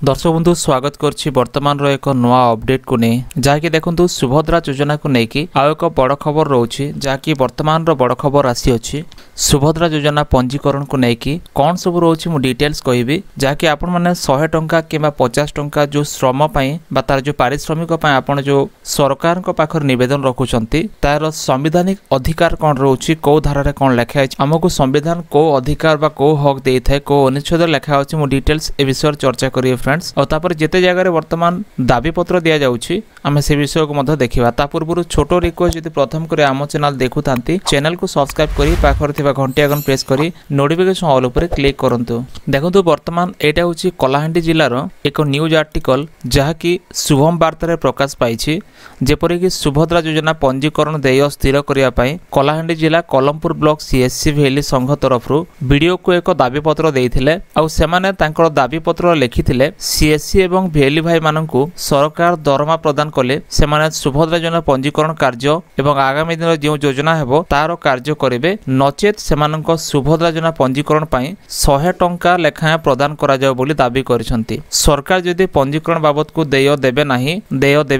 दर्शक बंधु स्वागत करछि वर्तमान रो एक नवा अपडेट को नहीं जहाँकि देखंतु सुभद्रा योजना को लेकिन आउ एक बड़ खबर रोचे जहाँकि वर्तमान रो बड़ खबर आसी अछि सुभद्रा योजना पंजीकरण को लेकिन कौन सब रोचे मु डिटेल्स कहबी जहाँकि आपण माने 100 टंका किंबा 50 टंका जो श्रम पई बा तार जो पारिश्रमिक पई आपण जो सरकार को पाखर निवेदन रखुचंती तार संवैधानिक अधिकार कौन रोचे को धारा रे कौन लिखा है हमको संविधान को अधिकार बा को हक देई थाए को अनुच्छेद लिखा अछि मु डिटेल्स ए विषय चर्चा करिए फ्रेंड्स और तापर जेते जगह रे वर्तमान दाबी पत्र दिया जाउछि आमे से विषय को मध्य देखिबा ता पूर्व छोटो रिक्वेस्ट जदि प्रथम करे आम चैनल देखुथांती चैनल को सब्सक्राइब करी पाखर थिबा घंटी आइकन प्रेस करी नोटिफिकेशन ऑल ऊपर क्लिक करंतु। देखंतु वर्तमान एटा होछि कलाहांडी जिल्ला रो एक न्यूज आर्टिकल जहा कि शुभम वार्ता रे प्रकाश पाइछि जेपरि कि सुभद्रा योजना पंजीकरण देय स्थिर करिया पई कलाहांडी जिल्ला कलमपुर ब्लॉक सीएससी भेली संघ तरफ वीडियो को एक दाबी पत्र देइथिले आ सेमाने तांकर दाबी पत्र लिखिथिले सीएससी एवं भेली भाई माननकु सरकार दरमा प्रदान कले सेमाने सुभद्रा योजना पंजीकरण कार्य एवं आगामी दिन जो योजना हेबो तारो कार्य करिवे नचेत सेमानक सुभद्रा योजना पंजीकरण पई 100 टंका लेखा प्रदान करा जाय बोली दाबी करिसंती। सरकार जदि पंजीकरण बाबत को देय देबे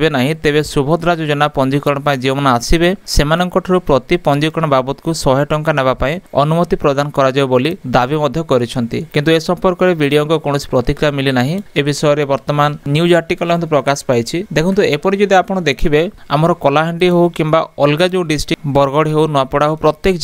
नाही तेबे सुभद्रा योजना पंजीकरण पई जे मन आसीबे सेमानक ठरो प्रति पंजीकरण बाबत को 100 टंका नेबा पई अनुमति प्रदान करा जाय बोली दाबी मध्ये करिसंती किंतु ए संपर्क रे वीडियो को कोनोसी प्रतिक्रिया मिली नाही। ए विषय रे वर्तमान न्यूज आर्टिकल हम प्रकाश पाइछि। देखंतु एपरि जदि आपण देखिबे हमर कलाहांडी हो किंबा अलगा जो डिस्ट्रिक्ट बरगढ़ हो नपड़ा हो प्रत्येक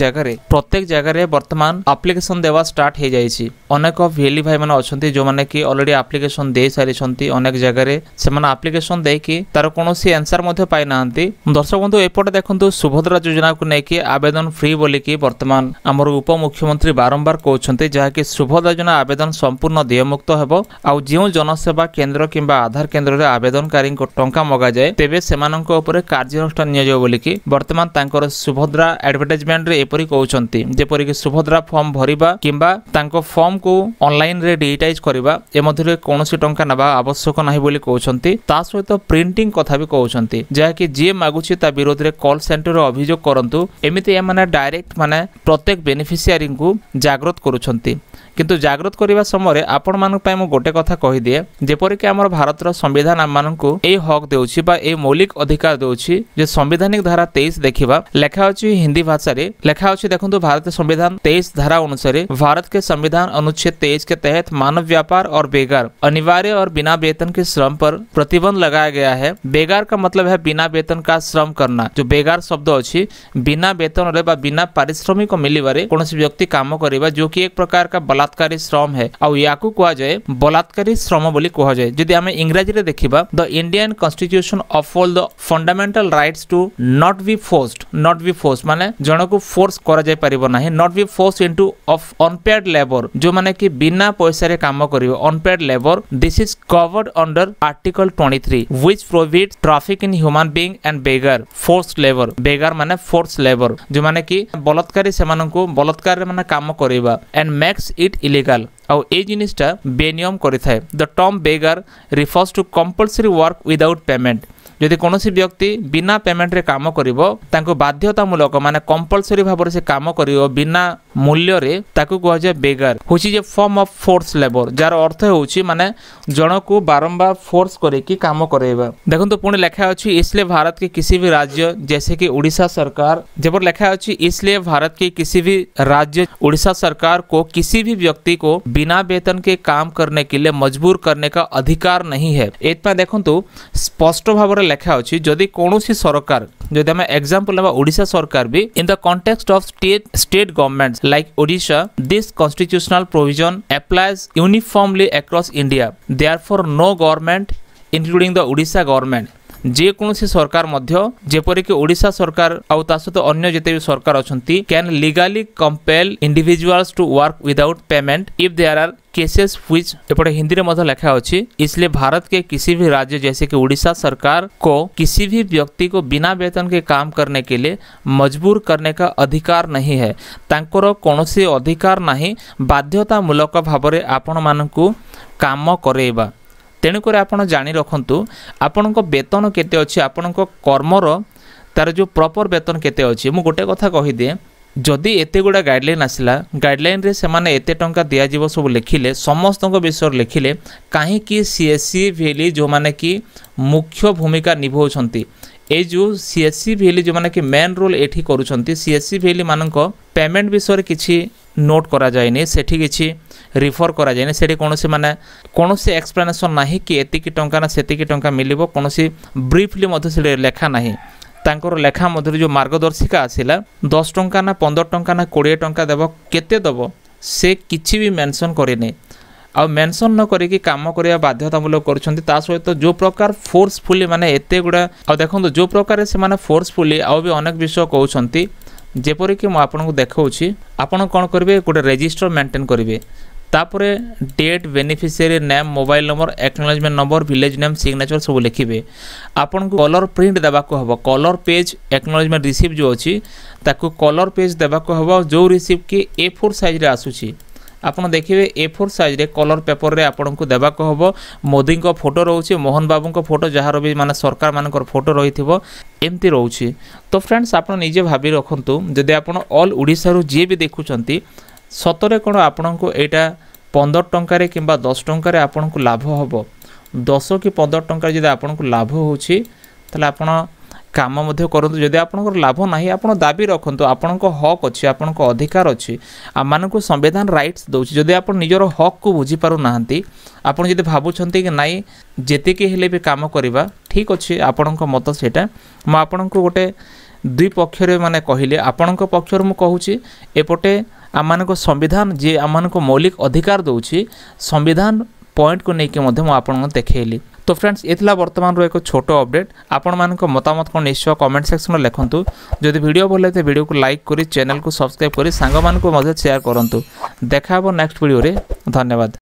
जगह रे वर्तमान एप्लिकेशन देवा स्टार्ट हे जाइछि। अनेक भेली भाई माने अछंती जो माने कि ऑलरेडी एप्लिकेशन दे सारि छंती अनेक जगह रे से माने एप्लिकेशन दे कि तार कोनोसी आंसर मध्ये पाइ नांती। दर्शक बंधु एपटे देखंतु सुभद्रा योजना को नै कि आवेदन फ्री बोली कि वर्तमान हमर उप मुख्यमंत्री बारंबार कहउछंती जहा कि सुभद्रा योजना आवेदन संपूर्ण देयमुक्त हेबो आ जो जनसेवा केंद्र किंबा आधार केंद्र रे आवेदनकारी को टंका मगा जाए तेबे सेमानक ऊपर कार्यानुष्ठान निया जाय बोली कि वर्तमान तांकर सुभद्रा एडवर्टाइजमेंट रे एपरि कहउछंती जेपरि कि सुभद्रा फॉर्म भरिबा किंबा तांको फॉर्म को ऑनलाइन रे डिजिटाइज करबा ए मध्ये कोनोसी टंका नबा आवश्यक नाही बोली कहउछंती। ता सहित प्रिंटिंग कथा भी कहउछंती जहा कि जे मागुछि ता विरोध रे कॉल सेंटर रे अभियोग करंतु एमिति ए माने डायरेक्ट माने प्रत्येक बेनिफिशियरी को जागृत करूछंती किंतु जागृत करबा समय आपण मानक पय मु गोटे कथा कहि दिए जेपरि कि हमर भारत रो संविधान आम मानकु ए हक देउछि बा ए मौलिक अधिकार देउछि जे संवैधानिक धारा 23 देखिबा लेखा अछि हिंदी भाषा रे लेखा अछि। देखंतु भारतीय संविधान 23 धारा अनुसार भारत के संविधान अनुच्छेद 23 के तहत मानव व्यापार और बेगार अनिवार्य और बिना वेतन के श्रम पर प्रतिबंध लगाया गया है। बेगार का मतलब है बिना वेतन का श्रम करना। जो बेगार शब्द अछि बिना वेतन रे बा बिना पारिश्रमिक मिलिबारे कोनोसी व्यक्ति काम करिबा जो कि एक प्रकार का बलात्कारी श्रम है आ याकू कहा जाए बलात्कारी श्रम बोली कहा जाए। जदि आमे इंग्रजी रे देखिबा the Indian constitution uphold the fundamental rights to not be forced माने जणको फोर्स करा जाय परिबो नाही not be forced into of unpaid labour जो माने कि बिना पैसा रे काम करिवो unpaid labour this is covered under article 23 which prohibits traffic in human being and begar forced labour. बेगार माने फोर्स लेबर जो माने कि बलात्कारी सेमाननको बलात्कार रे माने काम करिबा एंड मेक्स इट इलीगल और ए जिनिसटा बेनियम करिथाय। The term begar refers to compulsory work without payment जदि कोनोसी व्यक्ति बिना पेमेंट रे काम करिवो तांको बाध्यतामूलक माने कंपल्सरी भाबरे से काम करिवो बिना मूल्य रे ताकू कह जाय बेगार होची जे फॉर्म ऑफ फोर्स लेबर जार अर्थ होची माने जणको बारंबार फोर्स करे कि काम करेबा। देखंतु पुणी लिखा अछि इसलिए भारत के किसी भी राज्य जैसे कि उड़ीसा सरकार जेपर लिखा अछि इसलिए भारत के किसी भी राज्य उड़ीसा सरकार को किसी भी व्यक्ति को बिना वेतन के काम करने के लिए मजबूर करने का अधिकार नहीं है। एतपा देखंतु स्पष्ट भाबरे लिखा अछि जदि कोनोसी सरकार जदि हम एग्जांपल लेबा ओडिशा सरकार भी in the context of state governments like Odisha this constitutional provision applies uniformly across India therefore no government including the Odisha government जे कोनोसी सरकार मध्य जेपरि कि ओडिशा सरकार आउ ता सहित अन्य जेते भी सरकार अछंती can legally compel individuals to work without payment if there are cases which एपटे हिंदी रे मध्य लिखा अछि इसलिए भारत के किसी भी राज्य जैसे कि उड़ीसा सरकार को किसी भी व्यक्ति को बिना वेतन के काम करने के लिए मजबूर करने का अधिकार नहीं है। तांकर कोनोसी अधिकार नहीं बाध्यतामूलक भाबरे आपण मानकु काम करेबा। तेणुक आपण जानी रखंतु आपणको वेतन केते अछि आपणको कर्मर तार जो प्रॉपर वेतन केते अछि। मु गोटे कथा कहि दे जदि एते गुड़ा गाइडलाइन आसला गाइडलाइन रे से माने एते टंका दिया जीवो सब लिखिले समस्त विषय लिखिले कहीं सीएससी भैली जो माने कि मुख्य भूमिका निभाउछंती ए जो सीएससी भैली जो माने कि मेन रोल एठी करूछंती सीएससी भैली मानक पेमेंट विषय किछि नोट करा जायनी सेठी किछि रिफर करा जायनी सेठी कोनोसी माने कोनोसी एक्सप्लेनेशन नाही कि एतिकी टंका ना सेतिकी टंका मिलिबो कोनोसी ब्रीफली मधे से लेखा नाही तांकर लेखा मध्य जो मार्गदर्शिका आसिला 10 टंका ना 15 टंका ना 20 टंका देव केते देव से किछि भी मेंशन करेनी आ मेंशन न करिकी काम करिया बाध्यतामूलक करूछंती ता सहित जो प्रकार फोर्सफुली माने एते गुडा आ देखंतु जो प्रकार से माने फोर्सफुली आ भी अनेक विषय कहउछंती जेपरि कि म आपनको देखाउछि आपण कोन करबे गोटे रजिस्टर मेंटेन करिवे तापरे date beneficiary name mobile number acknowledgement number village name signature सब लिखिबे आपन को कलर प्रिंट देबा को हबो कलर पेज एक्नॉलेजमेंट रिसीव जो अछि ताकू कलर पेज देबा को हबो जो रिसीव के A4 साइज रे आसुछि आपन देखिबे A4 साइज रे कलर पेपर रे आपन को देबा को हबो मोदी को फोटो रहउछि मोहन बाबू को फोटो जहार भी माने सरकार मानकर फोटो रहिथिबो एमती रहउछि तो फ्रेंड्स आपन निजे भाबी रखंतु जदि आपन ऑल ओडिसा रो जे भी देखुचंती सतरे कोन आपन को एटा 15 टंका रे किंबा 10 टंका रे आपन को लाभ होबो 10 कि 15 टंका जदि आपन को लाभ होउछि तले आपन काम मध्य करंतु जदि आपन को लाभ नाही आपन दाबी रखंतु आपन को हक अछि आपन को अधिकार अछि आ मान को संविधान राइट्स दोछि जदि आपन निजर हक को बुझी पारु नाहंती आपन जदि भाबुछंती कि नाही जेते के हेले भी काम करिबा ठीक अछि आपन को मत सेटा म आपन को गोटे दुई पक्षरे माने कहिले आपन को पक्षर मु कहूछि एपटे आमानको संविधान जे आमानको मौलिक अधिकार दउछि संविधान पॉइंट को नेके मध्य म आपन देखैली तो फ्रेंड्स एथला वर्तमान रो एक छोटो अपडेट आपण मानको मतामत को निश्चय कमेंट सेक्शन में लिखंतु जदि वीडियो भल लागे वीडियो को लाइक करी चैनल को सब्सक्राइब करी सांग मानको मध्य शेयर करंतु देखा हो नेक्स्ट वीडियो रे धन्यवाद।